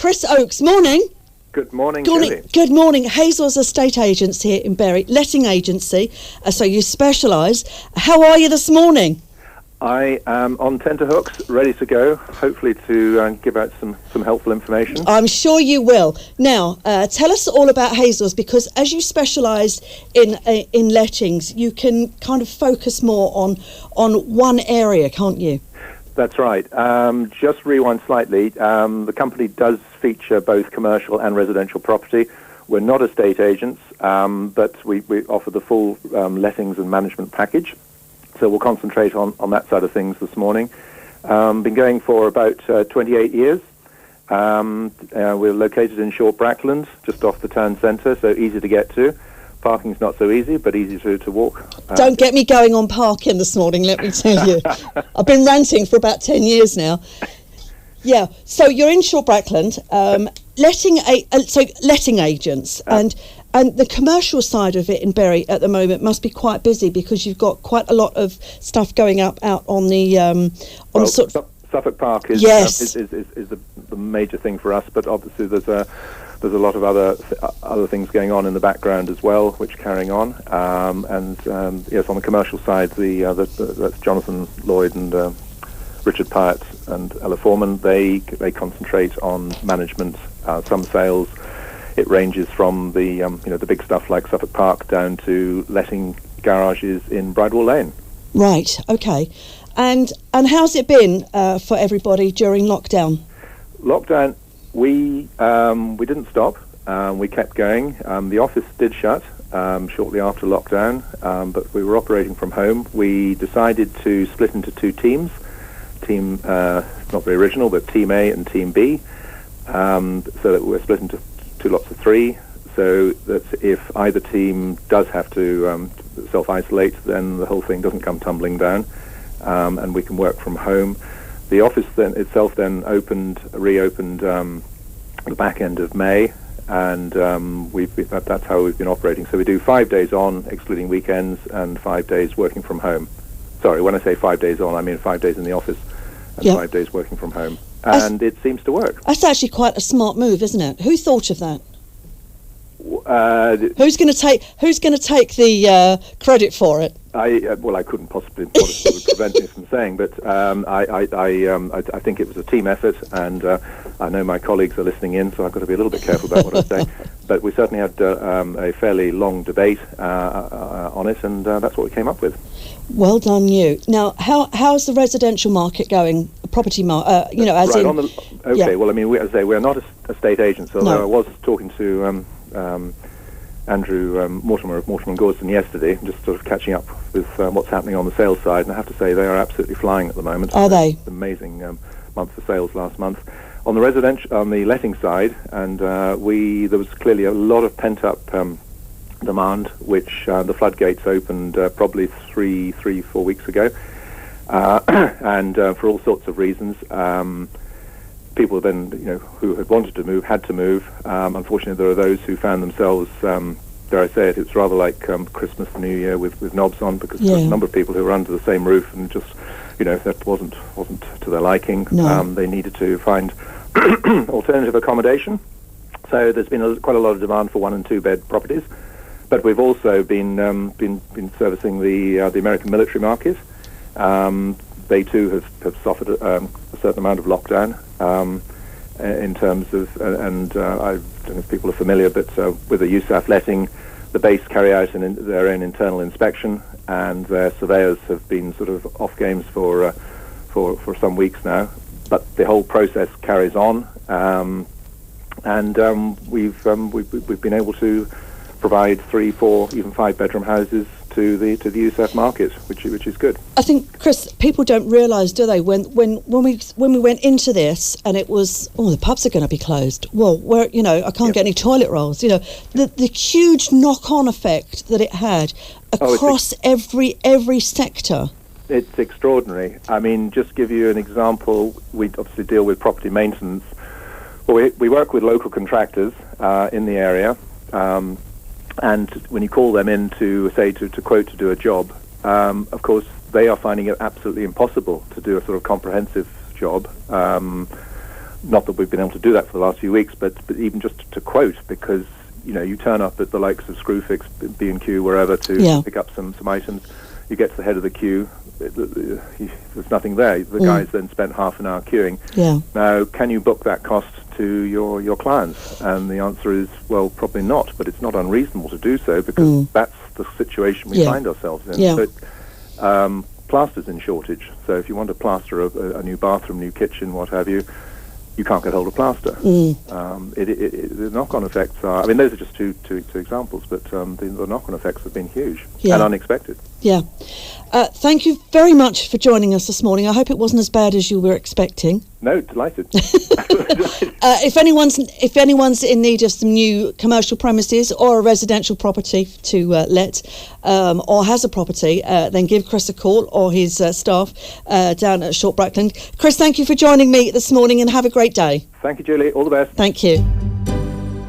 Chris Oakes, morning. Good morning, Julie. Good morning. Hazells Estate Agents here in Bury, letting agency. So you specialise. How are you this morning? I am on tenterhooks, ready to go, hopefully to give out some helpful information. I'm sure you will. Now, tell us all about Hazells, because as you specialise in lettings, you can kind of focus more on one area, can't you? That's right. Just rewind slightly. The company does feature both commercial and residential property. We're not estate agents, but we offer the full lettings and management package. So we'll concentrate on that side of things this morning. Been going for about 28 years. We're located in Short Brackland, just off the town centre, so easy to get to. Parking's not so easy, but easy to walk. Don't get me going on parking this morning, let me tell you. I've been ranting for about 10 years now. Yeah, so you're in Short Brackland, letting agents, and the commercial side of it in Bury at the moment must be quite busy, because you've got quite a lot of stuff going out on the Suffolk Park is the major thing for us, but obviously there's a lot of other things going on in the background as well, which are carrying on. Yes, on the commercial side, that's Jonathan Lloyd and Richard Pyatt and Ella Foreman. They concentrate on management, some sales. It ranges from the big stuff like Suffolk Park down to letting garages in Bridewell Lane. Right. Okay. And how's it been for everybody during lockdown? Lockdown, we didn't stop. We kept going. The office did shut shortly after lockdown, but we were operating from home. We decided to split into two teams. Team, not very original, but Team A and Team B, so that we're split into two lots of three, so that if either team does have to self-isolate, then the whole thing doesn't come tumbling down, and we can work from home. The office itself reopened the back end of May, and that's how we've been operating. So we do 5 days on, excluding weekends, and 5 days working from home. Sorry, when I say 5 days on, I mean 5 days in the office and 5 days working from home. And it seems to work. That's actually quite a smart move, isn't it? Who thought of that? Who's going to take the credit for it? I couldn't possibly prevent me from saying, but I think it was a team effort, and I know my colleagues are listening in, so I've got to be a little bit careful about what I say. But we certainly had a fairly long debate on it, and that's what we came up with. Well done, you. Now, how's the residential market going? Property market, Well, I mean, as I say, we're not estate agents, although I was talking to Andrew Mortimer of Mortimer & Gordon yesterday, just sort of catching up with what's happening on the sales side, and I have to say they are absolutely flying at the moment. Are they? Amazing month for sales last month. On the letting side, and there was clearly a lot of pent-up demand, which the floodgates opened probably 4 weeks ago, and for all sorts of reasons. People then, who had wanted to move, had to move. Unfortunately, there are those who found themselves, dare I say it, it's rather like Christmas and New Year with knobs on, because there's a number of people who were under the same roof, and just, that wasn't to their liking. No. They needed to find alternative accommodation. So there's been quite a lot of demand for 1 and 2 bed properties. But we've also been servicing the American military market. They too have suffered a certain amount of lockdown in terms of, I don't know if people are familiar, but with the USAF letting, the base carry out their own internal inspection, and their surveyors have been sort of off games for some weeks now. But the whole process carries on, and we've been able to provide 3, 4, even 5 bedroom houses to the USAF market, which is good. I think, Chris, people don't realise, do they, when we went into this and it was, the pubs are going to be closed. Well, I can't get any toilet rolls. The huge knock-on effect that it had across every sector. It's extraordinary. I mean, just give you an example. We obviously deal with property maintenance. Well, we work with local contractors in the area. And when you call them in to quote to do a job, of course, they are finding it absolutely impossible to do a sort of comprehensive job. not that we've been able to do that for the last few weeks, but even just to quote, because you turn up at the likes of Screwfix, B&Q, wherever to pick up some items. You get to the head of the queue, there's nothing there. The guys then spent half an hour queuing. Now, can you book that cost to your clients? And the answer is, well, probably not, but it's not unreasonable to do so, because that's the situation we find ourselves in. But plaster's in shortage, so if you want to plaster a new bathroom, new kitchen, what have you, you can't get hold of plaster. The knock-on effects are, those are just two examples, but the knock-on effects have been huge and unexpected. Thank you very much for joining us this morning. I hope it wasn't as bad as you were expecting. No, delighted. If anyone's in need of some new commercial premises or a residential property to let, or has a property, then give Chris a call or his staff down at Short Brackland. Chris, thank you for joining me this morning, and have a great day. Thank you, Julie. All the best. Thank you.